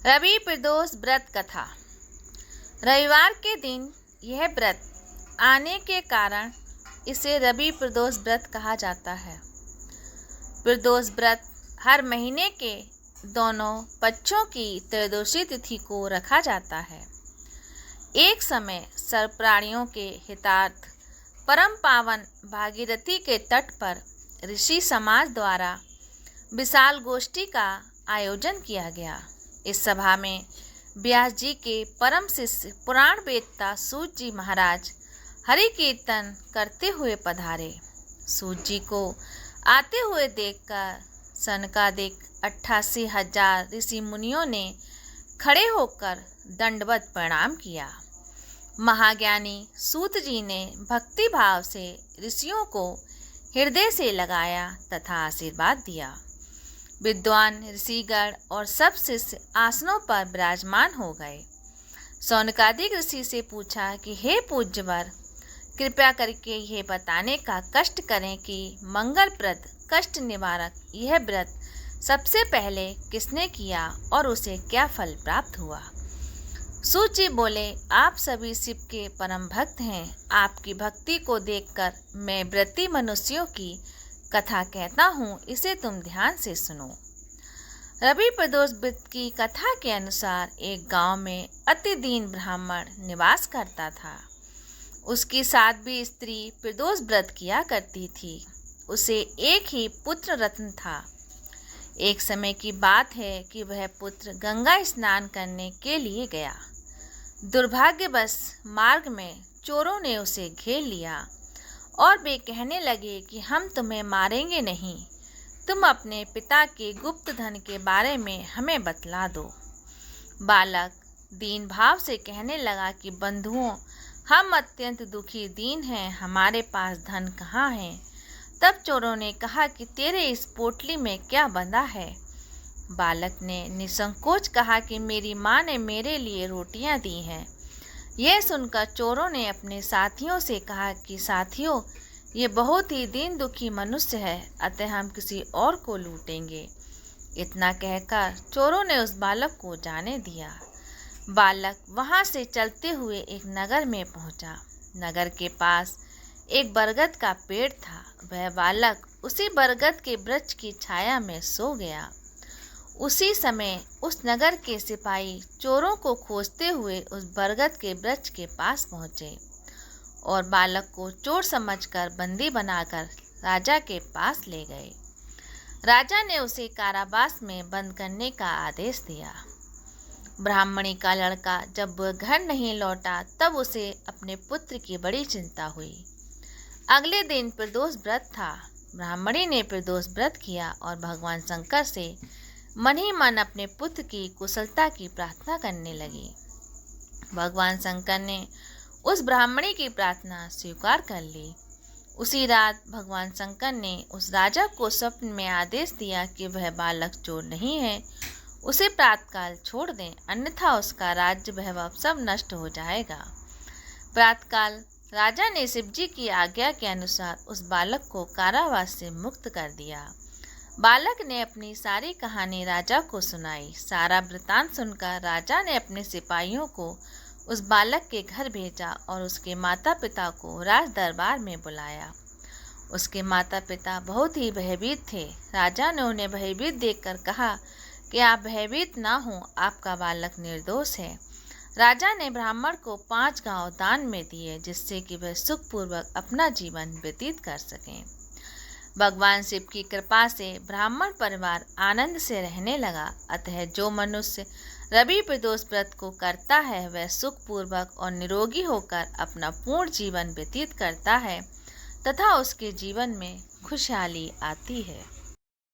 रवि प्रदोष व्रत कथा। रविवार के दिन यह व्रत आने के कारण इसे रवि प्रदोष व्रत कहा जाता है। प्रदोष व्रत हर महीने के दोनों पक्षों की त्रयोदशी तिथि को रखा जाता है। एक समय सर्व प्राणियों के हितार्थ परम पावन भागीरथी के तट पर ऋषि समाज द्वारा विशाल गोष्ठी का आयोजन किया गया। इस सभा में व्यास जी के परम शिष्य पुराण वेदता सूत जी महाराज हरि कीर्तन करते हुए पधारे। सूत जी को आते हुए देखकर सनकादिक 88,000 ऋषि मुनियों ने खड़े होकर दंडवत प्रणाम किया। महाज्ञानी सूत जी ने भक्ति भाव से ऋषियों को हृदय से लगाया तथा आशीर्वाद दिया। विद्वान ऋषिगण और सब शिष्य आसनों पर विराजमान हो गए। सौनकादिक ऋषि से पूछा कि हे पूज्यवर, कृपया करके यह बताने का कष्ट करें कि मंगलप्रद कष्ट निवारक यह व्रत सबसे पहले किसने किया और उसे क्या फल प्राप्त हुआ। सूत जी बोले, आप सभी शिव के परम भक्त हैं। आपकी भक्ति को देखकर मैं व्रती मनुष्यों की कथा कहता हूँ, इसे तुम ध्यान से सुनो। रवि प्रदोष व्रत की कथा के अनुसार एक गांव में अति दीन ब्राह्मण निवास करता था। उसकी साध्वी स्त्री प्रदोष व्रत किया करती थी। उसे एक ही पुत्र रत्न था। एक समय की बात है कि वह पुत्र गंगा स्नान करने के लिए गया। दुर्भाग्यवश मार्ग में चोरों ने उसे घेर लिया और वे कहने लगे कि हम तुम्हें मारेंगे नहीं, तुम अपने पिता के गुप्त धन के बारे में हमें बतला दो। बालक दीन भाव से कहने लगा कि बंधुओं, हम अत्यंत दुखी दीन हैं, हमारे पास धन कहाँ है। तब चोरों ने कहा कि तेरे इस पोटली में क्या बंधा है। बालक ने निसंकोच कहा कि मेरी माँ ने मेरे लिए रोटियां दी हैं। यह सुनकर चोरों ने अपने साथियों से कहा कि साथियों, ये बहुत ही दीन दुखी मनुष्य है, अतः हम किसी और को लूटेंगे। इतना कहकर चोरों ने उस बालक को जाने दिया। बालक वहां से चलते हुए एक नगर में पहुंचा। नगर के पास एक बरगद का पेड़ था। वह बालक उसी बरगद के वृक्ष की छाया में सो गया। उसी समय उस नगर के सिपाही चोरों को खोजते हुए उस बरगद के वृक्ष के पास पहुंचे और बालक को चोर समझकर बंदी बनाकर राजा के पास ले गए। राजा ने उसे कारावास में बंद करने का आदेश दिया। ब्राह्मणी का लड़का जब वह घर नहीं लौटा तब उसे अपने पुत्र की बड़ी चिंता हुई। अगले दिन प्रदोष व्रत था। ब्राह्मणी ने प्रदोष व्रत किया और भगवान शंकर से मन ही मन अपने पुत्र की कुशलता की प्रार्थना करने लगी। भगवान शंकर ने उस ब्राह्मणी की प्रार्थना स्वीकार कर ली। उसी रात भगवान शंकर ने उस राजा को स्वप्न में आदेश दिया कि वह बालक चोर नहीं है, उसे प्रातःकाल छोड़ दें, अन्यथा उसका राज्य वैभव सब नष्ट हो जाएगा। प्रातःकाल राजा ने शिवजी की आज्ञा के अनुसार उस बालक को कारावास से मुक्त कर दिया। बालक ने अपनी सारी कहानी राजा को सुनाई। सारा वृतांत सुनकर राजा ने अपने सिपाहियों को उस बालक के घर भेजा और उसके माता पिता को राज दरबार में बुलाया। उसके माता पिता बहुत ही भयभीत थे। राजा ने उन्हें भयभीत देखकर कहा कि आप भयभीत ना हो, आपका बालक निर्दोष है। राजा ने ब्राह्मण को 5 गांव दान में दिए, जिससे कि वह सुखपूर्वक अपना जीवन व्यतीत कर सकें। भगवान शिव की कृपा से ब्राह्मण परिवार आनंद से रहने लगा। अतः जो मनुष्य रवि प्रदोष व्रत को करता है वह सुखपूर्वक और निरोगी होकर अपना पूर्ण जीवन व्यतीत करता है तथा उसके जीवन में खुशहाली आती है।